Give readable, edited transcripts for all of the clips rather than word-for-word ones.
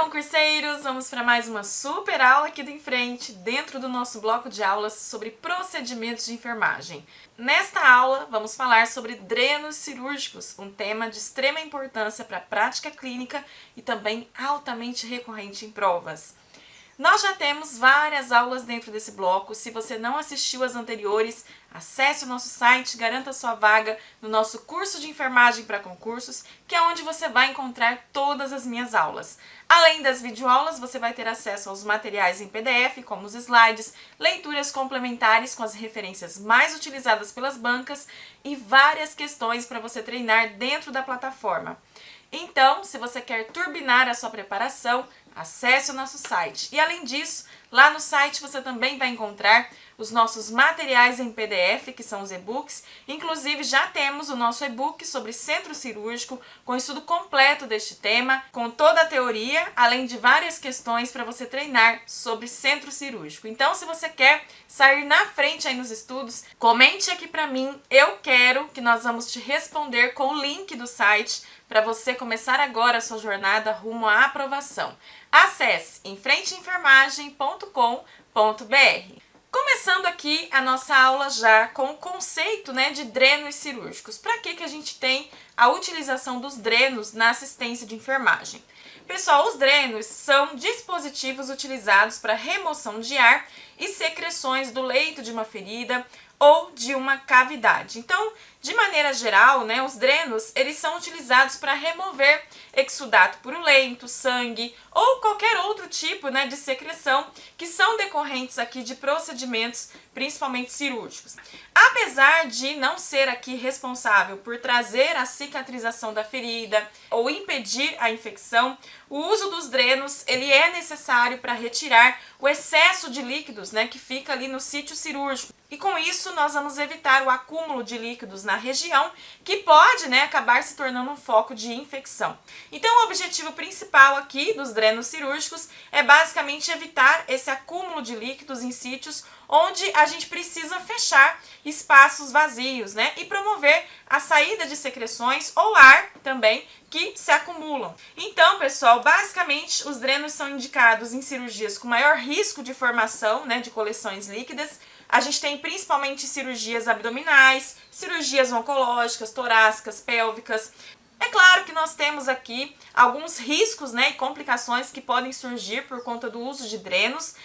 concurseiros! Vamos para mais uma super aula aqui do Em Frente, dentro do nosso bloco de aulas sobre procedimentos de enfermagem. Nesta aula, vamos falar sobre drenos cirúrgicos, um tema de extrema importância para a prática clínica e também altamente recorrente em provas. Nós já temos várias aulas dentro desse bloco. Se você não assistiu às anteriores, acesse o nosso site, garanta sua vaga no nosso curso de enfermagem para concursos, que é onde você vai encontrar todas as minhas aulas. Além das videoaulas, você vai ter acesso aos materiais em PDF, como os slides, leituras complementares com as referências mais utilizadas pelas bancas e várias questões para você treinar dentro da plataforma. Então, se você quer turbinar a sua preparação, acesse o nosso site. E além disso, lá no site você também vai encontrar os nossos materiais em PDF, que são os e-books. Inclusive, já temos o nosso e-book sobre centro cirúrgico, com estudo completo deste tema, com toda a teoria, além de várias questões para você treinar sobre centro cirúrgico. Então, se você quer sair na frente aí nos estudos, comente aqui para mim, eu quero, que nós vamos te responder com o link do site para você começar agora a sua jornada rumo à aprovação. Acesse emfrenteenfermagem.com.br. Começando aqui a nossa aula já com o conceito, de drenos cirúrgicos. Para que a gente tem a utilização dos drenos na assistência de enfermagem? Pessoal, os drenos são dispositivos utilizados para remoção de ar e secreções do leito de uma ferida ou de uma cavidade. Então, de maneira geral, os drenos, eles são utilizados para remover exudato purulento, sangue ou qualquer outro tipo, de secreção que são decorrentes aqui de procedimentos, principalmente cirúrgicos. Apesar de não ser aqui responsável por trazer a cicatrização da ferida ou impedir a infecção, o uso dos drenos, ele é necessário para retirar o excesso de líquidos, que fica ali no sítio cirúrgico. E com isso, nós vamos evitar o acúmulo de líquidos na região, que pode, acabar se tornando um foco de infecção. Então, o objetivo principal aqui dos drenos cirúrgicos é basicamente evitar esse acúmulo de líquidos em sítios onde a gente precisa fechar espaços vazios, e promover a saída de secreções ou ar também que se acumulam. Então, pessoal, basicamente os drenos são indicados em cirurgias com maior risco de formação, de coleções líquidas. A gente tem principalmente cirurgias abdominais, cirurgias oncológicas, torácicas, pélvicas. É claro que nós temos aqui alguns riscos, e complicações que podem surgir por conta do uso de drenos.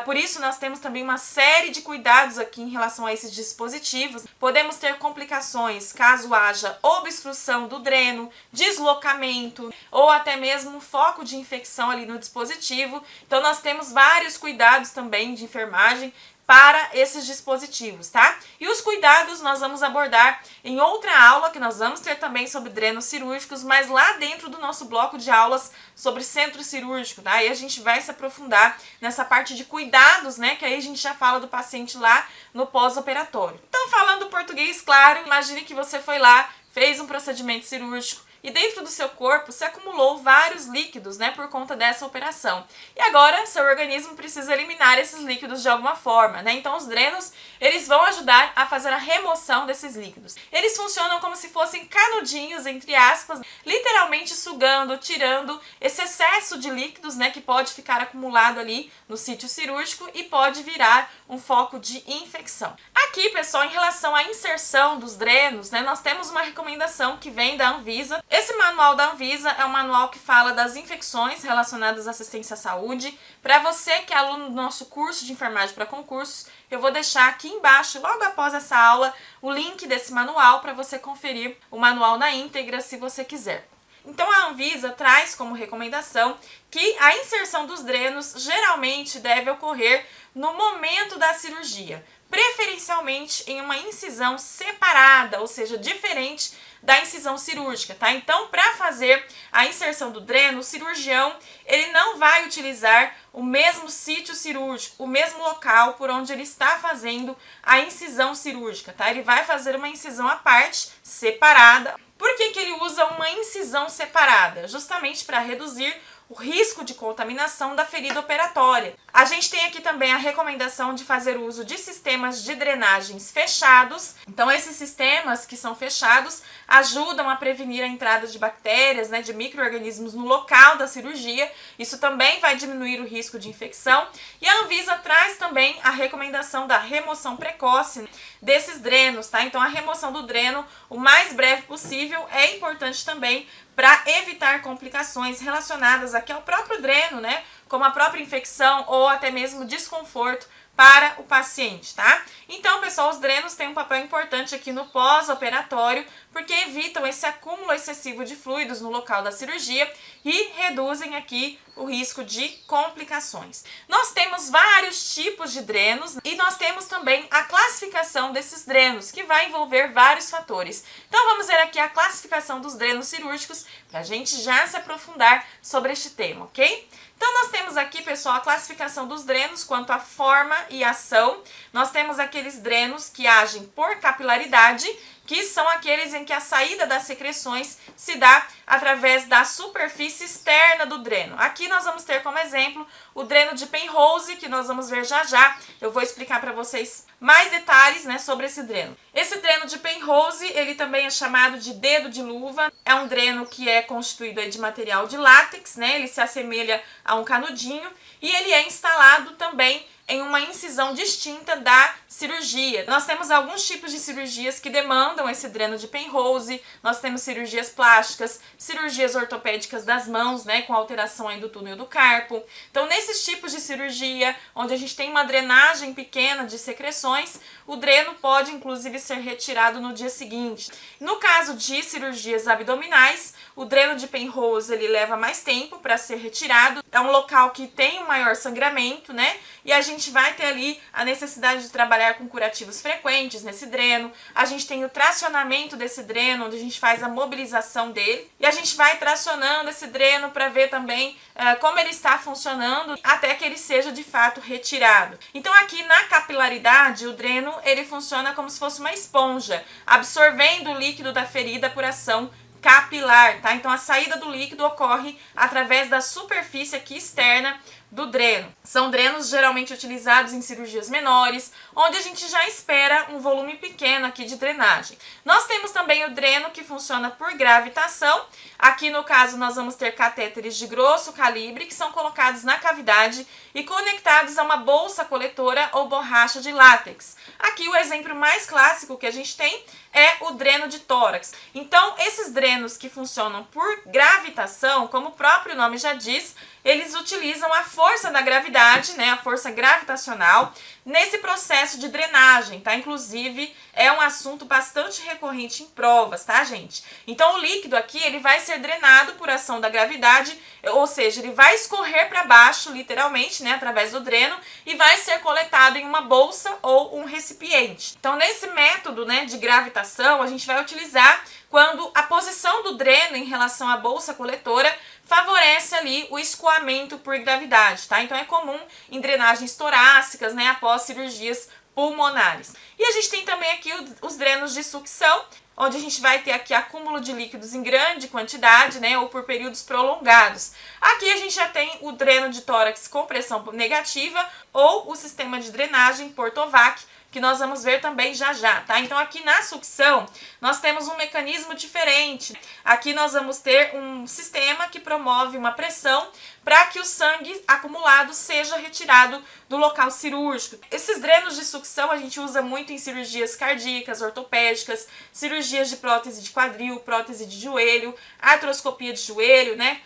Por isso, nós temos também uma série de cuidados aqui em relação a esses dispositivos. Podemos ter complicações caso haja obstrução do dreno, deslocamento ou até mesmo um foco de infecção ali no dispositivo. Então, nós temos vários cuidados também de enfermagem para esses dispositivos, tá? E os cuidados nós vamos abordar em outra aula que nós vamos ter também sobre drenos cirúrgicos, mas lá dentro do nosso bloco de aulas sobre centro cirúrgico, tá? Aí a gente vai se aprofundar nessa parte de cuidados, que aí a gente já fala do paciente lá no pós-operatório. Então, falando português, claro, imagine que você foi lá, fez um procedimento cirúrgico, e dentro do seu corpo se acumulou vários líquidos, por conta dessa operação. E agora, seu organismo precisa eliminar esses líquidos de alguma forma, Então, os drenos, eles vão ajudar a fazer a remoção desses líquidos. Eles funcionam como se fossem canudinhos, entre aspas, literalmente sugando, tirando esse excesso de líquidos, que pode ficar acumulado ali no sítio cirúrgico e pode virar um foco de infecção. Aqui, pessoal, em relação à inserção dos drenos, nós temos uma recomendação que vem da Anvisa. Esse manual da Anvisa é um manual que fala das infecções relacionadas à assistência à saúde. Para você que é aluno do nosso curso de enfermagem para concursos, eu vou deixar aqui embaixo, logo após essa aula, o link desse manual para você conferir o manual na íntegra, se você quiser. Então, a Anvisa traz como recomendação que a inserção dos drenos geralmente deve ocorrer no momento da cirurgia, preferencialmente em uma incisão separada, ou seja, diferente da incisão cirúrgica, tá? Então, para fazer a inserção do dreno, o cirurgião, ele não vai utilizar o mesmo sítio cirúrgico, o mesmo local por onde ele está fazendo a incisão cirúrgica, tá? Ele vai fazer uma incisão à parte, separada. Por que ele usa uma incisão separada? Justamente para reduzir o risco de contaminação da ferida operatória. A gente tem aqui também a recomendação de fazer uso de sistemas de drenagens fechados. Então, esses sistemas que são fechados ajudam a prevenir a entrada de bactérias, né, de micro-organismos no local da cirurgia. Isso também vai diminuir o risco de infecção. E a Anvisa traz também a recomendação da remoção precoce desses drenos, tá? Então, a remoção do dreno o mais breve possível é importante também para evitar complicações relacionadas aqui ao próprio dreno, né? Como a própria infecção ou até mesmo desconforto para o paciente, tá? Então, pessoal, os drenos têm um papel importante aqui no pós-operatório, porque evitam esse acúmulo excessivo de fluidos no local da cirurgia e reduzem aqui o risco de complicações. Nós temos vários tipos de drenos e nós temos também a classificação desses drenos, que vai envolver vários fatores. Então, vamos ver aqui a classificação dos drenos cirúrgicos para a gente já se aprofundar sobre este tema, ok? Então, nós temos aqui, pessoal, a classificação dos drenos quanto à forma e ação. Nós temos aqueles drenos que agem por capilaridade, que são aqueles em que a saída das secreções se dá através da superfície externa do dreno. Aqui nós vamos ter como exemplo o dreno de Penrose, que nós vamos ver já já. Eu vou explicar para vocês mais detalhes, né, sobre esse dreno. Esse dreno de Penrose, ele também é chamado de dedo de luva. É um dreno que é constituído aí de material de látex, né? Ele se assemelha a um canudinho e ele é instalado também em uma incisão distinta da cirurgia. Nós temos alguns tipos de cirurgias que demandam esse dreno de Penrose. Nós temos cirurgias plásticas, cirurgias ortopédicas das mãos, né, com alteração aí do túnel do carpo. Então, nesses tipos de cirurgia, onde a gente tem uma drenagem pequena de secreções, o dreno pode, inclusive, ser retirado no dia seguinte. No caso de cirurgias abdominais, o dreno de Penrose, ele leva mais tempo para ser retirado. É um local que tem um maior sangramento, né? E a gente vai ter ali a necessidade de trabalhar com curativos frequentes nesse dreno. A gente tem o tracionamento desse dreno, onde a gente faz a mobilização dele. E a gente vai tracionando esse dreno para ver também como ele está funcionando até que ele seja de fato retirado. Então, aqui na capilaridade, o dreno ele funciona como se fosse uma esponja, absorvendo o líquido da ferida por ação capilar, tá? Então, a saída do líquido ocorre através da superfície aqui externa do dreno. São drenos geralmente utilizados em cirurgias menores, onde a gente já espera um volume pequeno aqui de drenagem. Nós temos também o dreno que funciona por gravitação. Aqui no caso nós vamos ter catéteres de grosso calibre que são colocados na cavidade e conectados a uma bolsa coletora ou borracha de látex. Aqui o exemplo mais clássico que a gente tem é o dreno de tórax. Então, esses drenos que funcionam por gravitação, como o próprio nome já diz, eles utilizam a força da gravidade, né, a força gravitacional, nesse processo de drenagem, tá? Inclusive, é um assunto bastante recorrente em provas, tá, gente? Então, o líquido aqui, ele vai ser drenado por ação da gravidade, ou seja, ele vai escorrer para baixo, literalmente, né, através do dreno, e vai ser coletado em uma bolsa ou um recipiente. Então, nesse método, né, de gravitação, a gente vai utilizar quando a posição do dreno em relação à bolsa coletora favorece ali o escoamento por gravidade, tá? Então, é comum em drenagens torácicas, né, após cirurgias pulmonares. E a gente tem também aqui os drenos de sucção, onde a gente vai ter aqui acúmulo de líquidos em grande quantidade, né, ou por períodos prolongados. Aqui a gente já tem o dreno de tórax com pressão negativa ou o sistema de drenagem Portovac, que nós vamos ver também já já, tá? Então, aqui na sucção, nós temos um mecanismo diferente. Aqui nós vamos ter um sistema que promove uma pressão para que o sangue acumulado seja retirado do local cirúrgico. Esses drenos de sucção a gente usa muito em cirurgias cardíacas, ortopédicas, cirurgias de prótese de quadril, prótese de joelho, artroscopia de joelho, né?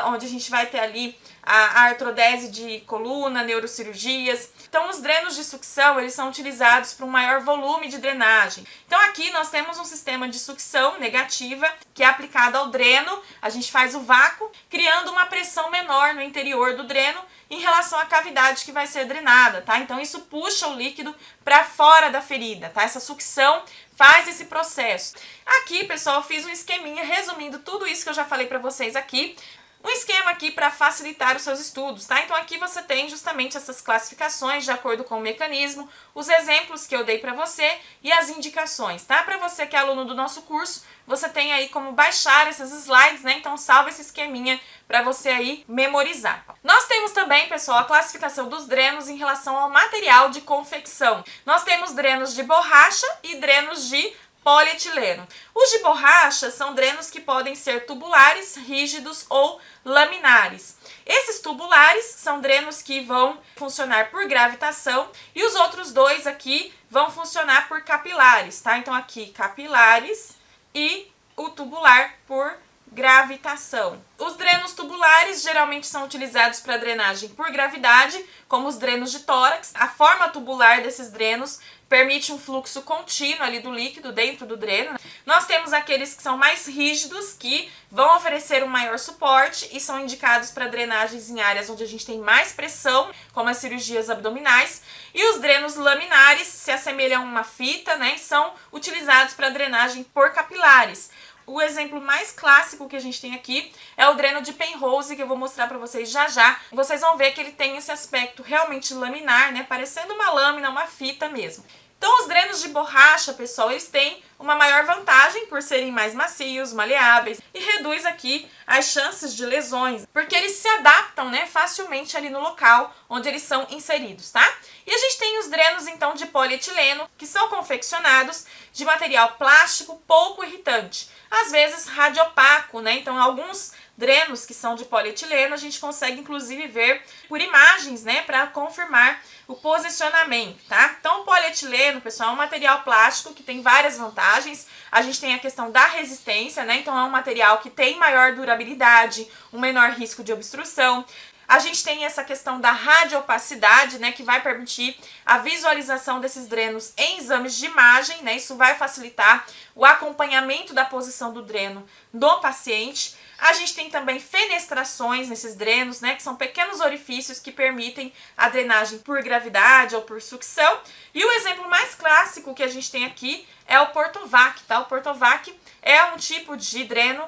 Onde a gente vai ter ali a artrodese de coluna, neurocirurgias. Então, os drenos de sucção, eles são utilizados para um maior volume de drenagem. Então, aqui nós temos um sistema de sucção negativa, que é aplicado ao dreno. A gente faz o vácuo, criando uma pressão menor no interior do dreno em relação à cavidade que vai ser drenada, tá? Então, isso puxa o líquido para fora da ferida, tá? Essa sucção faz esse processo. Aqui, pessoal, eu fiz um esqueminha resumindo tudo isso que eu já falei para vocês aqui. um esquema aqui para facilitar os seus estudos, tá? Então aqui você tem justamente essas classificações de acordo com o mecanismo, os exemplos que eu dei para você e as indicações, tá? Para você que é aluno do nosso curso, você tem aí como baixar esses slides, né? Então salva esse esqueminha para você aí memorizar. Nós temos também, pessoal, a classificação dos drenos em relação ao material de confecção. Nós temos drenos de borracha e drenos de polietileno. Os de borracha são drenos que podem ser tubulares, rígidos ou laminares. Esses tubulares são drenos que vão funcionar por gravitação e os outros dois aqui vão funcionar por capilares, tá? Então aqui capilares e o tubular por gravitação. Os drenos tubulares geralmente são utilizados para drenagem por gravidade, como os drenos de tórax. A forma tubular desses drenos permite um fluxo contínuo ali do líquido dentro do dreno. Nós temos aqueles que são mais rígidos, que vão oferecer um maior suporte e são indicados para drenagens em áreas onde a gente tem mais pressão, como as cirurgias abdominais. E os drenos laminares se assemelham a uma fita, né, e são utilizados para drenagem por capilares. O exemplo mais clássico que a gente tem aqui é o dreno de Penrose, que eu vou mostrar para vocês já já. Vocês vão ver que ele tem esse aspecto realmente laminar, né, parecendo uma lâmina, uma fita mesmo. Então, os drenos de borracha, pessoal, eles têm uma maior vantagem por serem mais macios, maleáveis e reduz aqui as chances de lesões, porque eles se adaptam, né, facilmente ali no local onde eles são inseridos, tá? E a gente tem os drenos, então, de polietileno, que são confeccionados de material plástico pouco irritante, às vezes radiopaco, né? Então, alguns drenos que são de polietileno, a gente consegue inclusive ver por imagens, né, para confirmar o posicionamento, tá? Então, o polietileno, pessoal, é um material plástico que tem várias vantagens. A gente tem a questão da resistência, né? Então, é um material que tem maior durabilidade, um menor risco de obstrução. A gente tem essa questão da radiopacidade, né, que vai permitir a visualização desses drenos em exames de imagem, né? Isso vai facilitar o acompanhamento da posição do dreno do paciente. A gente tem também fenestrações nesses drenos, né, que são pequenos orifícios que permitem a drenagem por gravidade ou por sucção. E o exemplo mais clássico que a gente tem aqui é o Portovac, tá? O Portovac é um tipo de dreno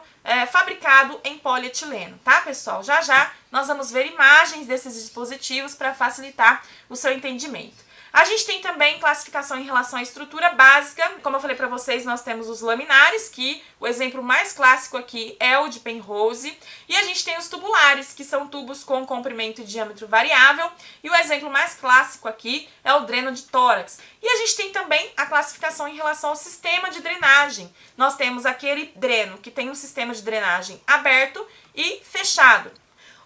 fabricado em polietileno, tá, pessoal? Já já nós vamos ver imagens desses dispositivos para facilitar o seu entendimento. A gente tem também classificação em relação à estrutura básica. Como eu falei para vocês, nós temos os laminares, que o exemplo mais clássico aqui é o de Penrose. E a gente tem os tubulares, que são tubos com comprimento e diâmetro variável. E o exemplo mais clássico aqui é o dreno de tórax. E a gente tem também a classificação em relação ao sistema de drenagem. Nós temos aquele dreno que tem um sistema de drenagem aberto e fechado.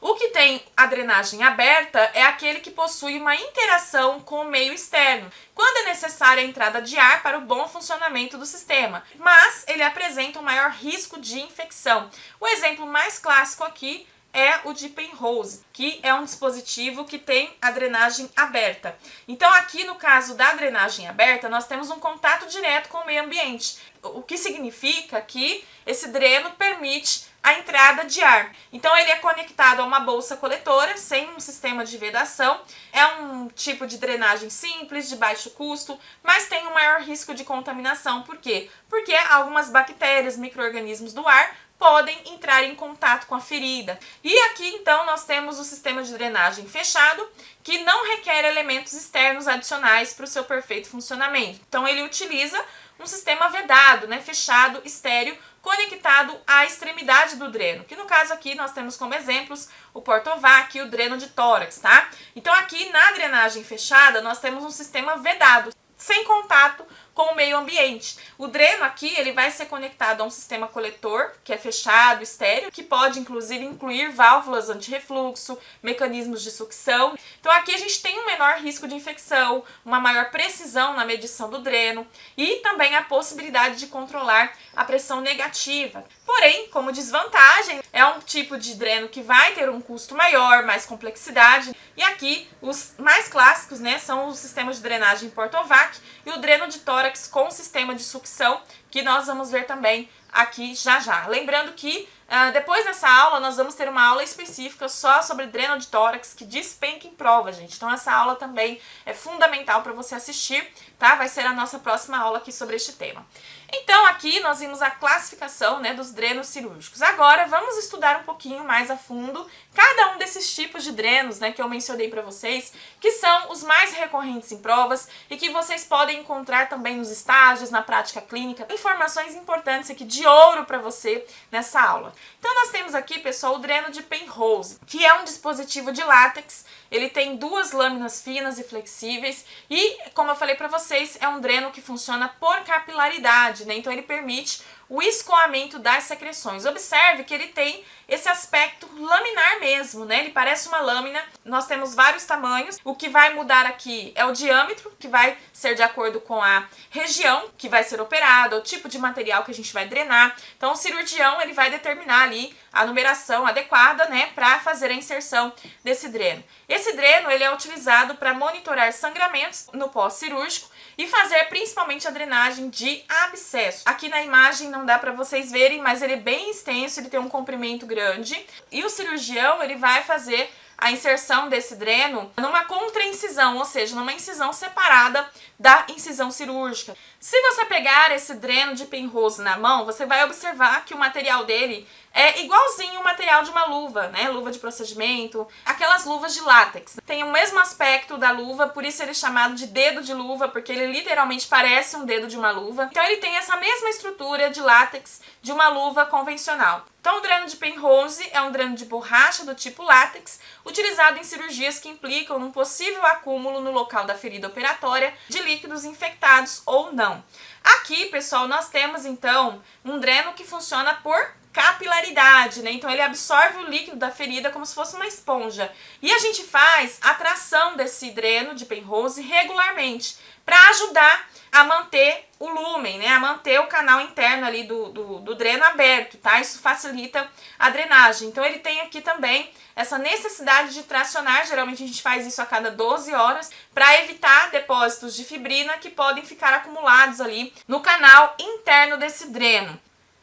O que tem a drenagem aberta é aquele que possui uma interação com o meio externo, quando é necessária a entrada de ar para o bom funcionamento do sistema, mas ele apresenta um maior risco de infecção. O exemplo mais clássico aqui é o de Penrose, que é um dispositivo que tem a drenagem aberta. Então aqui no caso da drenagem aberta, nós temos um contato direto com o meio ambiente, o que significa que esse dreno permite a entrada de ar. Então ele é conectado a uma bolsa coletora sem um sistema de vedação. É um tipo de drenagem simples, de baixo custo, mas tem um maior risco de contaminação. Por quê? Porque algumas bactérias, micro-organismos do ar podem entrar em contato com a ferida. E aqui então nós temos o sistema de drenagem fechado, que não requer elementos externos adicionais para o seu perfeito funcionamento. Então ele utiliza um sistema vedado, né, fechado, estéreo, conectado à extremidade do dreno, que no caso aqui nós temos como exemplos o Portovac e o dreno de tórax, tá? Então aqui na drenagem fechada nós temos um sistema vedado, sem contato com o meio ambiente. O dreno aqui, ele vai ser conectado a um sistema coletor, que é fechado, estéreo, que pode inclusive incluir válvulas anti-refluxo, mecanismos de sucção. Então aqui a gente tem um menor risco de infecção, uma maior precisão na medição do dreno e também a possibilidade de controlar a pressão negativa. Porém, como desvantagem, é um tipo de dreno que vai ter um custo maior, mais complexidade. E aqui, os mais clássicos, né, são os sistemas de drenagem Portovac e o dreno de tórax com sistema de sucção, que nós vamos ver também aqui já já. Lembrando que depois dessa aula nós vamos ter uma aula específica só sobre dreno de tórax, que despenca em prova, gente. Então essa aula também é fundamental para você assistir, tá? Vai ser a nossa próxima aula aqui sobre este tema. Então aqui nós vimos a classificação, né, dos drenos cirúrgicos. Agora vamos estudar um pouquinho mais a fundo cada um desses tipos de drenos, né, que eu mencionei para vocês, que são os mais recorrentes em provas e que vocês podem encontrar também nos estágios, na prática clínica. Informações importantes aqui de ouro para você nessa aula. Então nós temos aqui, pessoal, o dreno de Penrose, que é um dispositivo de látex. Ele tem duas lâminas finas e flexíveis e, como eu falei para vocês, é um dreno que funciona por capilaridade, né? Então ele permite o escoamento das secreções. Observe que ele tem esse aspecto laminar mesmo, né? Ele parece uma lâmina. Nós temos vários tamanhos. O que vai mudar aqui é o diâmetro, que vai ser de acordo com a região que vai ser operada, o tipo de material que a gente vai drenar. Então o cirurgião ele vai determinar ali a numeração adequada, né, para fazer a inserção desse dreno. Esse dreno ele é utilizado para monitorar sangramentos no pós-cirúrgico e fazer principalmente a drenagem de abscesso. Aqui na imagem não dá para vocês verem, mas ele é bem extenso, ele tem um comprimento grande e o cirurgião ele vai fazer a inserção desse dreno numa contraincisão, ou seja, numa incisão separada da incisão cirúrgica. Se você pegar esse dreno de Penrose na mão, você vai observar que o material dele é igualzinho o material de uma luva, né? Luva de procedimento, aquelas luvas de látex. Tem o mesmo aspecto da luva, por isso ele é chamado de dedo de luva, porque ele literalmente parece um dedo de uma luva. Então ele tem essa mesma estrutura de látex de uma luva convencional. Então o dreno de Penrose é um dreno de borracha do tipo látex, utilizado em cirurgias que implicam num possível acúmulo no local da ferida operatória de líquidos infectados ou não. Aqui, pessoal, nós temos então um dreno que funciona por capilaridade, né? Então ele absorve o líquido da ferida como se fosse uma esponja. E a gente faz a tração desse dreno de Penrose regularmente para ajudar a manter o lúmen, né? A manter o canal interno ali do dreno aberto, tá? Isso facilita a drenagem. Então ele tem aqui também essa necessidade de tracionar, geralmente a gente faz isso a cada 12 horas, para evitar depósitos de fibrina que podem ficar acumulados ali no canal interno desse dreno.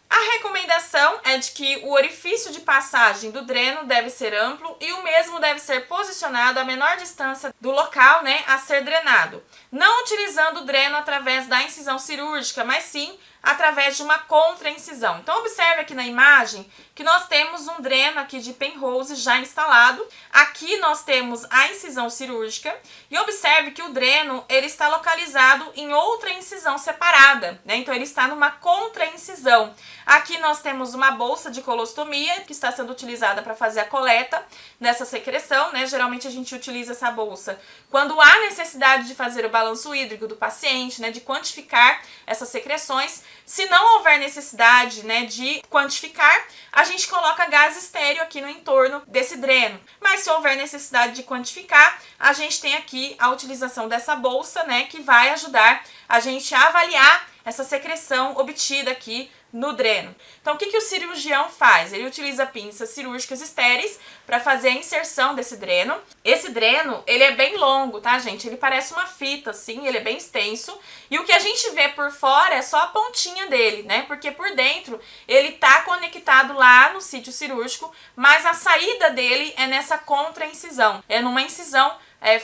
A recomendação é de que o orifício de passagem do dreno deve ser amplo e o mesmo deve ser posicionado a menor distância do local, né, a ser drenado. Não utilizando o dreno através da incisão cirúrgica, mas sim através de uma contraincisão. Então observe aqui na imagem que nós temos um dreno aqui de Penrose já instalado. Aqui nós temos a incisão cirúrgica e observe que o dreno ele está localizado em outra incisão separada, né? Então ele está numa contraincisão. Aqui nós temos uma bolsa de colostomia que está sendo utilizada para fazer a coleta dessa secreção, né? Geralmente a gente utiliza essa bolsa quando há necessidade de fazer o balanço hídrico do paciente, né? De quantificar essas secreções. Se não houver necessidade, né, de quantificar, a gente coloca gás estéreo aqui no entorno desse dreno. Mas se houver necessidade de quantificar, a gente tem aqui a utilização dessa bolsa, né, que vai ajudar a gente a avaliar essa secreção obtida aqui no dreno. Então, o que o cirurgião faz? Ele utiliza pinças cirúrgicas estéreis para fazer a inserção desse dreno. Esse dreno, ele é bem longo, tá, gente? Ele parece uma fita, assim, ele é bem extenso. E o que a gente vê por fora é só a pontinha dele, né? Porque por dentro ele tá conectado lá no sítio cirúrgico, mas a saída dele é nessa contraincisão. É numa incisão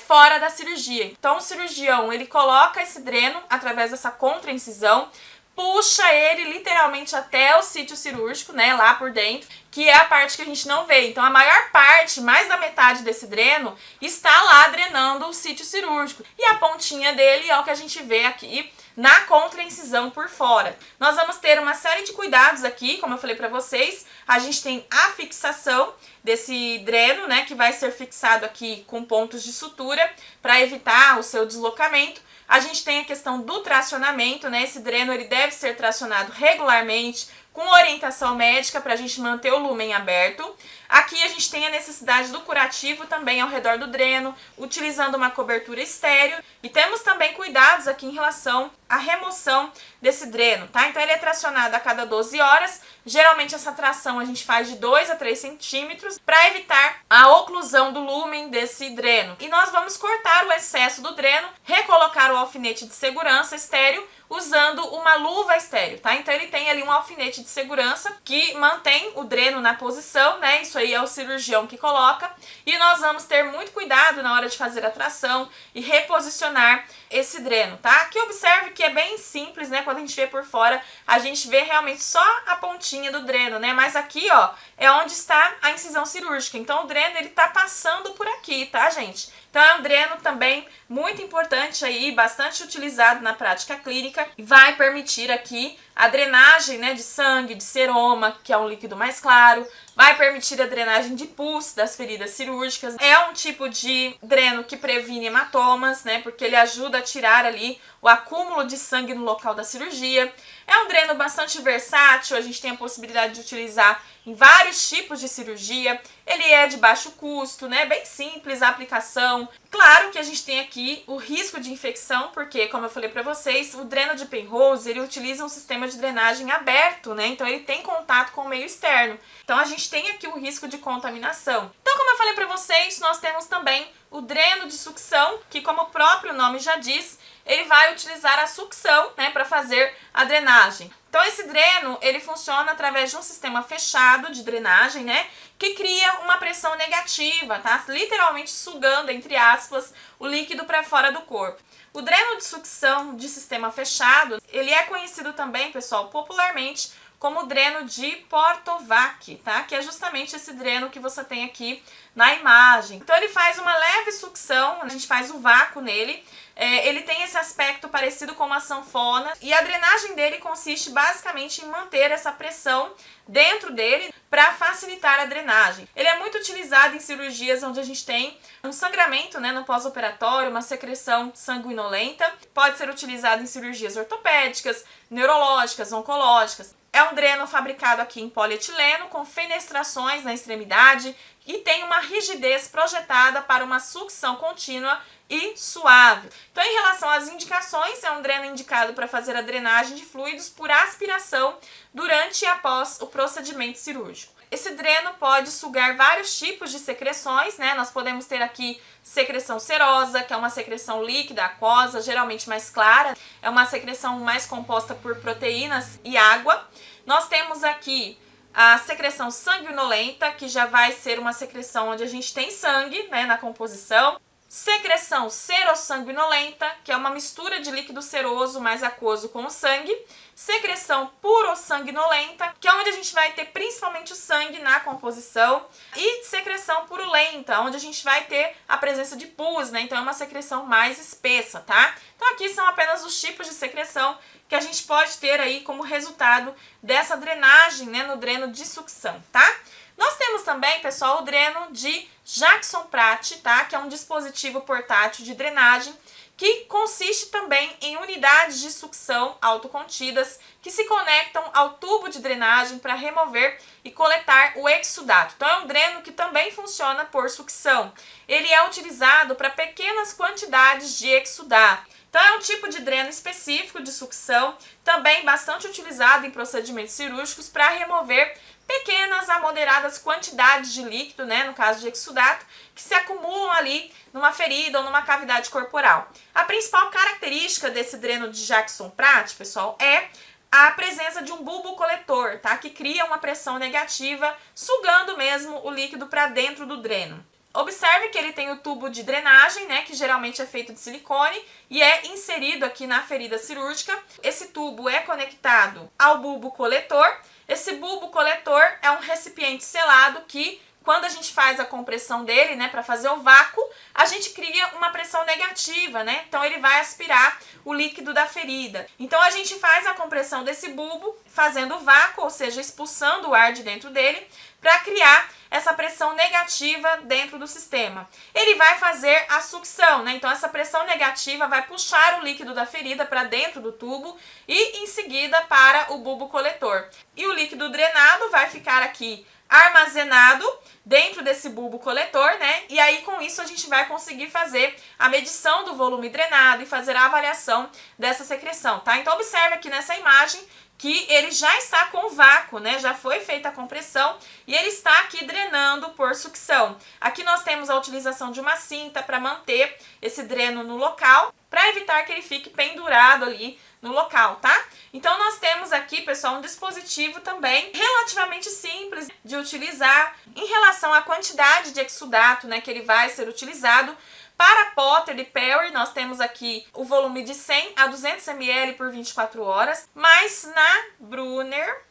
fora da cirurgia. Então, o cirurgião, ele coloca esse dreno através dessa contraincisão, puxa ele literalmente até o sítio cirúrgico, né, lá por dentro, que é a parte que a gente não vê. Então a maior parte, mais da metade desse dreno, está lá drenando o sítio cirúrgico. E a pontinha dele é o que a gente vê aqui na contraincisão por fora. Nós vamos ter uma série de cuidados aqui, como eu falei para vocês. A gente tem a fixação desse dreno, né, que vai ser fixado aqui com pontos de sutura para evitar o seu deslocamento. A gente tem a questão do tracionamento, né? Esse dreno ele deve ser tracionado regularmente com orientação médica para a gente manter o lúmen aberto. Aqui a gente tem a necessidade do curativo também ao redor do dreno, utilizando uma cobertura estéreo. E temos também cuidados aqui em relação à remoção desse dreno, tá? Então ele é tracionado a cada 12 horas. Geralmente essa tração a gente faz de 2 a 3 centímetros para evitar a oclusão do lúmen desse dreno. E nós vamos cortar o excesso do dreno, recolocar o alfinete de segurança estéreo usando uma luva estéreo, tá? Então ele tem ali um alfinete de segurança que mantém o dreno na posição, né? Isso aí é o cirurgião que coloca. E nós vamos ter muito cuidado na hora de fazer a tração e reposicionar esse dreno, tá? Aqui observe que é bem simples, né? Quando a gente vê por fora, a gente vê realmente só a pontinha do dreno, né? Mas aqui, ó, é onde está a incisão cirúrgica. Então o dreno, ele tá passando por aqui, tá, gente? Então é um dreno também muito importante aí, bastante utilizado na prática clínica e vai permitir aqui a drenagem, né, de sangue, de seroma, que é um líquido mais claro, vai permitir a drenagem de pus das feridas cirúrgicas. É um tipo de dreno que previne hematomas, né, porque ele ajuda a tirar ali o acúmulo de sangue no local da cirurgia. É um dreno bastante versátil, a gente tem a possibilidade de utilizar em vários tipos de cirurgia. Ele é de baixo custo, né, bem simples a aplicação. Claro que a gente tem aqui o risco de infecção, porque, como eu falei para vocês, o dreno de Penrose, ele utiliza um sistema de drenagem aberto, né, então ele tem contato com o meio externo. Então a gente tem aqui o risco de contaminação. Então, como eu falei para vocês, nós temos também o dreno de sucção, que, como o próprio nome já diz, ele vai utilizar a sucção, né, para fazer a drenagem. Então esse dreno, ele funciona através de um sistema fechado de drenagem, né, que cria uma pressão negativa, tá? Literalmente sugando, entre aspas, o líquido para fora do corpo. O dreno de sucção de sistema fechado, ele é conhecido também, pessoal, popularmente como dreno de Portovac, tá? Que é justamente esse dreno que você tem aqui na imagem. Então ele faz uma leve sucção, a gente faz o vácuo nele. Ele tem esse aspecto parecido com uma sanfona e a drenagem dele consiste basicamente em manter essa pressão dentro dele para facilitar a drenagem. Ele é muito utilizado em cirurgias onde a gente tem um sangramento, né, no pós-operatório, uma secreção sanguinolenta. Pode ser utilizado em cirurgias ortopédicas, neurológicas, oncológicas. É um dreno fabricado aqui em polietileno com fenestrações na extremidade e tem uma rigidez projetada para uma sucção contínua e suave. Então, em relação às indicações, é um dreno indicado para fazer a drenagem de fluidos por aspiração durante e após o procedimento cirúrgico. Esse dreno pode sugar vários tipos de secreções, né? Nós podemos ter aqui secreção serosa, que é uma secreção líquida, aquosa, geralmente mais clara. É uma secreção mais composta por proteínas e água. Nós temos aqui a secreção sanguinolenta, que já vai ser uma secreção onde a gente tem sangue, né, na composição. Secreção serossanguinolenta, que é uma mistura de líquido seroso mais aquoso com o sangue. Secreção purossanguinolenta, que é onde a gente vai ter principalmente o sangue na composição. E secreção purulenta, onde a gente vai ter a presença de pus, né? Então é uma secreção mais espessa, tá? Então aqui são apenas os tipos de secreção que a gente pode ter aí como resultado dessa drenagem, né, no dreno de sucção, tá? Nós temos também, pessoal, o dreno de Jackson Pratt, tá? Que é um dispositivo portátil de drenagem que consiste também em unidades de sucção autocontidas que se conectam ao tubo de drenagem para remover e coletar o exsudato. Então é um dreno que também funciona por sucção. Ele é utilizado para pequenas quantidades de exsudato. Então é um tipo de dreno específico de sucção, também bastante utilizado em procedimentos cirúrgicos para remover pequenas a moderadas quantidades de líquido, né, no caso de exsudato, que se acumulam ali numa ferida ou numa cavidade corporal. A principal característica desse dreno de Jackson Pratt, pessoal, é a presença de um bulbo coletor, tá, que cria uma pressão negativa, sugando mesmo o líquido para dentro do dreno. Observe que ele tem o tubo de drenagem, né, que geralmente é feito de silicone e é inserido aqui na ferida cirúrgica. Esse tubo é conectado ao bulbo coletor. Esse bulbo coletor é um recipiente selado que, quando a gente faz a compressão dele, né, para fazer o vácuo, a gente cria uma pressão negativa, né? Então ele vai aspirar o líquido da ferida. Então a gente faz a compressão desse bulbo, fazendo o vácuo, ou seja, expulsando o ar de dentro dele, para criar essa pressão negativa dentro do sistema. Ele vai fazer a sucção, né? Então essa pressão negativa vai puxar o líquido da ferida para dentro do tubo e em seguida para o bulbo coletor. E o líquido drenado vai ficar aqui armazenado dentro desse bulbo coletor, né? E aí com isso a gente vai conseguir fazer a medição do volume drenado e fazer a avaliação dessa secreção, tá? Então observe aqui nessa imagem que ele já está com vácuo, né? Já foi feita a compressão e ele está aqui drenando por sucção. Aqui nós temos a utilização de uma cinta para manter esse dreno no local, para evitar que ele fique pendurado ali no local, tá? Então nós temos aqui, pessoal, um dispositivo também relativamente simples de utilizar em relação à quantidade de exsudato, né, que ele vai ser utilizado. Para Potter e Perry, nós temos aqui o volume de 100 a 200 ml por 24 horas, mas na Brunner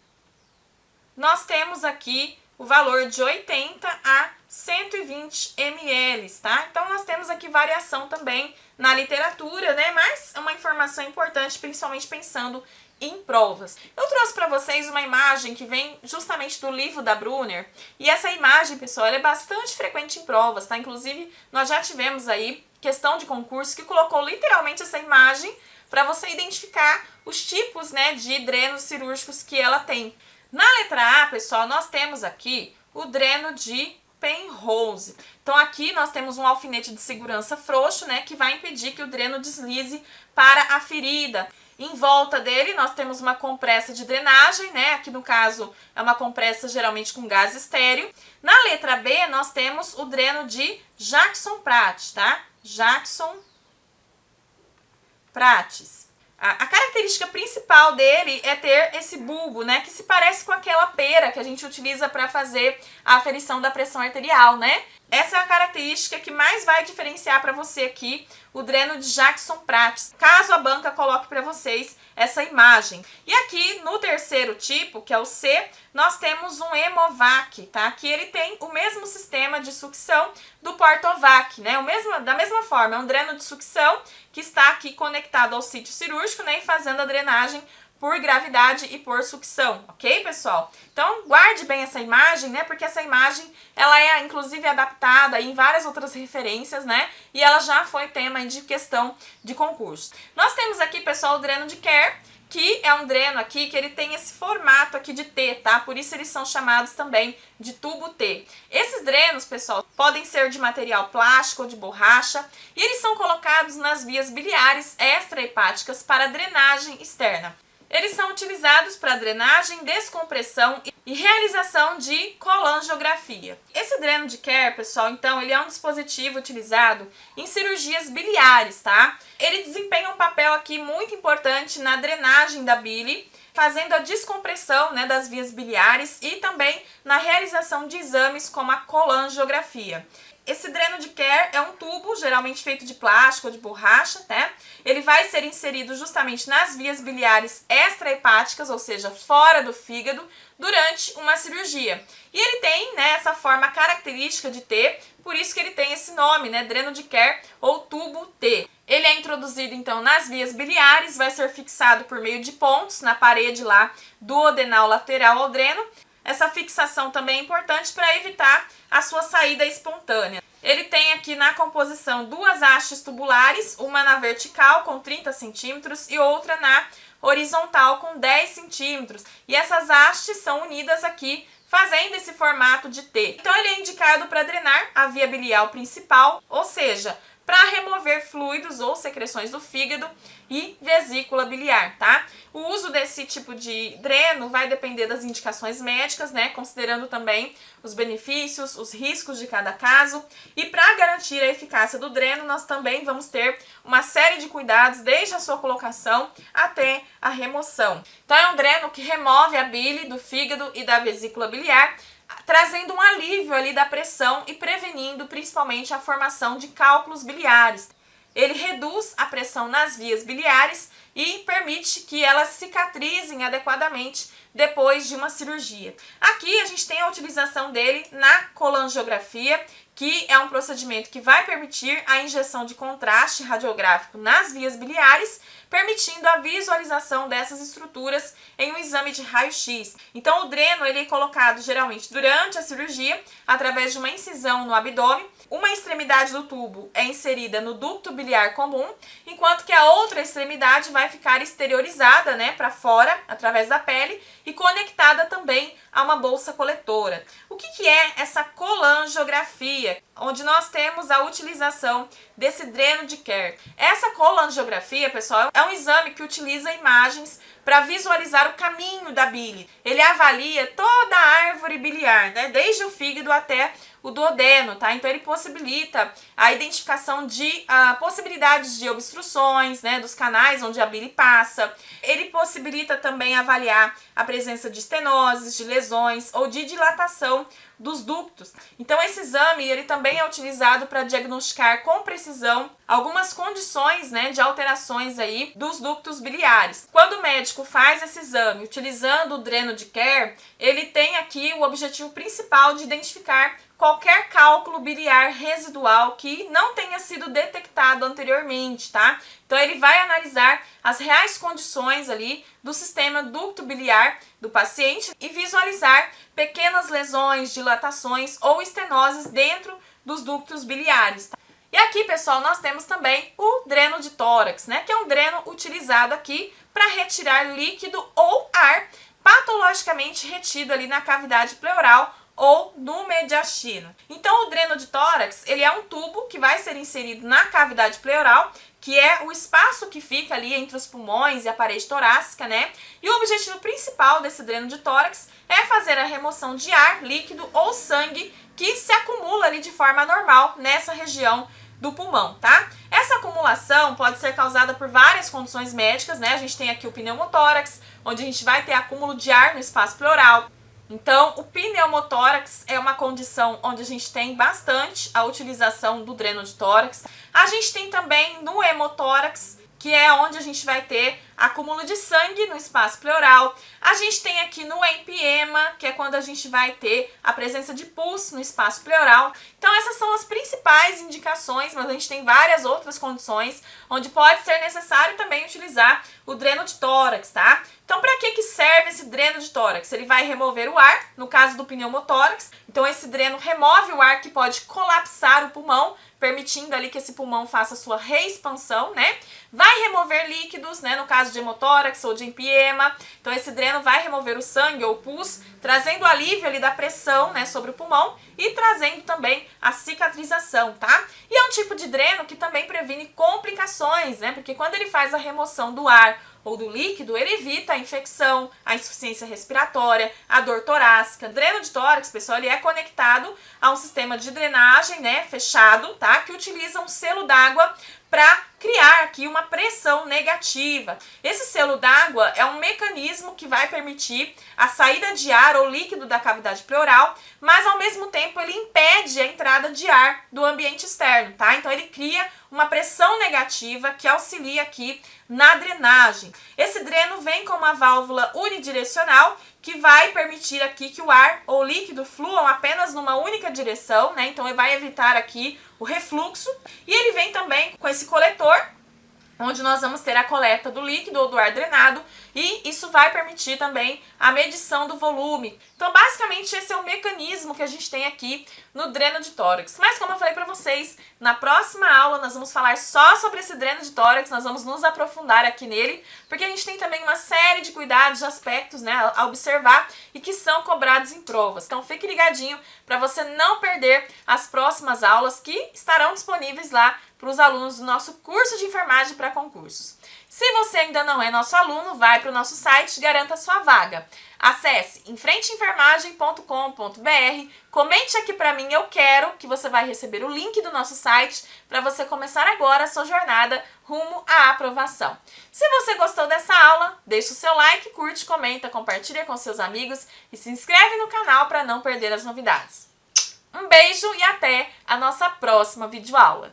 nós temos aqui o valor de 80 a 120 ml, tá? Então nós temos aqui variação também na literatura, né? Mas é uma informação importante, principalmente pensando em provas. Eu trouxe para vocês uma imagem que vem justamente do livro da Brunner, e essa imagem, pessoal, ela é bastante frequente em provas, tá? Inclusive, nós já tivemos aí questão de concurso que colocou literalmente essa imagem para você identificar os tipos, né, de drenos cirúrgicos que ela tem. Na letra A, pessoal, nós temos aqui o dreno de Penrose. Então aqui nós temos um alfinete de segurança frouxo, né, que vai impedir que o dreno deslize para a ferida. Em volta dele nós temos uma compressa de drenagem, né? Aqui no caso é uma compressa geralmente com gás estéreo. Na letra B nós temos o dreno de Jackson-Pratt, tá? Jackson-Pratt. A característica principal dele é ter esse bulbo, né, que se parece com aquela pera que a gente utiliza para fazer a aferição da pressão arterial, né? Essa é a característica que mais vai diferenciar para você aqui o dreno de Jackson-Pratt, caso a banca coloque para vocês essa imagem. E aqui no terceiro tipo, que é o C, nós temos um Hemovac, tá? Que ele tem o mesmo sistema de sucção do Portovac, né? Da mesma forma, é um dreno de sucção que está aqui conectado ao sítio cirúrgico, né? E fazendo a drenagem por gravidade e por sucção, ok, pessoal? Então, guarde bem essa imagem, né, porque essa imagem, ela é, inclusive, adaptada em várias outras referências, né, e ela já foi tema de questão de concurso. Nós temos aqui, pessoal, o dreno de Kerr, que é um dreno aqui que ele tem esse formato aqui de T, tá? Por isso eles são chamados também de tubo T. Esses drenos, pessoal, podem ser de material plástico ou de borracha, e eles são colocados nas vias biliares extrahepáticas para drenagem externa. Eles são utilizados para drenagem, descompressão e realização de colangiografia. Esse dreno de Kerr, pessoal, então, ele é um dispositivo utilizado em cirurgias biliares, tá? Ele desempenha um papel aqui muito importante na drenagem da bile, fazendo a descompressão, né, das vias biliares e também na realização de exames como a colangiografia. Esse dreno de Kerr é um tubo, geralmente feito de plástico ou de borracha, né? Ele vai ser inserido justamente nas vias biliares extrahepáticas, ou seja, fora do fígado, durante uma cirurgia. E ele tem, né, essa forma característica de T, por isso que ele tem esse nome, né, dreno de Kerr ou tubo T. Ele é introduzido, então, nas vias biliares, vai ser fixado por meio de pontos na parede lá do duodenal lateral ao dreno. Essa fixação também é importante para evitar a sua saída espontânea. Ele tem aqui na composição duas hastes tubulares, uma na vertical com 30 centímetros e outra na horizontal com 10 centímetros. E essas hastes são unidas aqui, fazendo esse formato de T. Então ele é indicado para drenar a via biliar principal, ou seja, para remover fluidos ou secreções do fígado e vesícula biliar, tá? O uso desse tipo de dreno vai depender das indicações médicas, né? Considerando também os benefícios, os riscos de cada caso. E para garantir a eficácia do dreno, nós também vamos ter uma série de cuidados desde a sua colocação até a remoção. Então é um dreno que remove a bile do fígado e da vesícula biliar, trazendo um alívio ali da pressão e prevenindo principalmente a formação de cálculos biliares. Ele reduz a pressão nas vias biliares e permite que elas cicatrizem adequadamente depois de uma cirurgia. Aqui a gente tem a utilização dele na colangiografia, que é um procedimento que vai permitir a injeção de contraste radiográfico nas vias biliares, permitindo a visualização dessas estruturas em um exame de raio-x. Então o dreno ele é colocado geralmente durante a cirurgia, através de uma incisão no abdômen. Uma extremidade do tubo é inserida no ducto biliar comum, enquanto que a outra extremidade vai ficar exteriorizada, né, para fora, através da pele, e conectada também a uma bolsa coletora. O que é essa colangiografia? Onde nós temos a utilização desse dreno de Kerr. Essa colangiografia, pessoal, é um exame que utiliza imagens para visualizar o caminho da bile. Ele avalia toda a árvore biliar, né? Desde o fígado até o duodeno, tá? Então ele possibilita a identificação de possibilidades de obstruções, né, dos canais onde a bile passa. Ele possibilita também avaliar a presença de estenoses, de lesões ou de dilatação dos ductos. Então esse exame ele também é utilizado para diagnosticar com precisão algumas condições, né, de alterações aí dos ductos biliares. Quando o médico faz esse exame utilizando o dreno de Kerr, ele tem aqui o objetivo principal de identificar qualquer cálculo biliar residual que não tenha sido detectado anteriormente, tá? Então ele vai analisar as reais condições ali do sistema ducto-biliar do paciente e visualizar pequenas lesões, dilatações ou estenoses dentro dos ductos biliares, tá? E aqui, pessoal, nós temos também o dreno de tórax, né? Que é um dreno utilizado aqui para retirar líquido ou ar patologicamente retido ali na cavidade pleural ou no mediastino. Então o dreno de tórax, ele é um tubo que vai ser inserido na cavidade pleural, que é o espaço que fica ali entre os pulmões e a parede torácica, né? E o objetivo principal desse dreno de tórax é fazer a remoção de ar, líquido ou sangue que se acumula ali de forma normal nessa região do pulmão, tá? Essa acumulação pode ser causada por várias condições médicas, né? A gente tem aqui o pneumotórax, onde a gente vai ter acúmulo de ar no espaço pleural. Então, o pneumotórax é uma condição onde a gente tem bastante a utilização do dreno de tórax. A gente tem também no hemotórax, que é onde a gente vai ter acúmulo de sangue no espaço pleural. A gente tem aqui no empiema, que é quando a gente vai ter a presença de pus no espaço pleural. Então essas são as principais indicações, mas a gente tem várias outras condições onde pode ser necessário também utilizar o dreno de tórax, tá? Então para que serve esse dreno de tórax? Ele vai remover o ar, no caso do pneumotórax. Então esse dreno remove o ar que pode colapsar o pulmão, permitindo ali que esse pulmão faça sua reexpansão, né? Vai remover líquidos, né, no caso de hemotórax ou de empiema. Então esse dreno vai remover o sangue ou o pus, trazendo alívio ali da pressão, né, sobre o pulmão e trazendo também a cicatrização, tá? E é um tipo de dreno que também previne complicações, né? Porque quando ele faz a remoção do ar ou do líquido, ele evita a infecção, a insuficiência respiratória, a dor torácica. Dreno de tórax, pessoal, ele é conectado a um sistema de drenagem, né, fechado, tá? Que utiliza um selo d'água para criar aqui uma pressão negativa. Esse selo d'água é um mecanismo que vai permitir a saída de ar ou líquido da cavidade pleural, mas ao mesmo tempo ele impede a entrada de ar do ambiente externo, tá? Então ele cria uma pressão negativa que auxilia aqui na drenagem. Esse dreno vem com uma válvula unidirecional que vai permitir aqui que o ar ou líquido fluam apenas numa única direção, né? Então ele vai evitar aqui o refluxo. E ele vem também com esse coletor, onde nós vamos ter a coleta do líquido ou do ar drenado, e isso vai permitir também a medição do volume. Então, basicamente, esse é o mecanismo que a gente tem aqui no dreno de tórax. Mas, como eu falei para vocês, na próxima aula nós vamos falar só sobre esse dreno de tórax, nós vamos nos aprofundar aqui nele, porque a gente tem também uma série de cuidados, de aspectos, né, a observar e que são cobrados em provas. Então, fique ligadinho para você não perder as próximas aulas que estarão disponíveis lá para os alunos do nosso curso de enfermagem para concursos. Se você ainda não é nosso aluno, vai para o nosso site e garanta sua vaga. Acesse enfrenteenfermagem.com.br, comente aqui para mim "eu quero", que você vai receber o link do nosso site para você começar agora a sua jornada rumo à aprovação. Se você gostou dessa aula, deixa o seu like, curte, comenta, compartilha com seus amigos e se inscreve no canal para não perder as novidades. Um beijo e até a nossa próxima videoaula.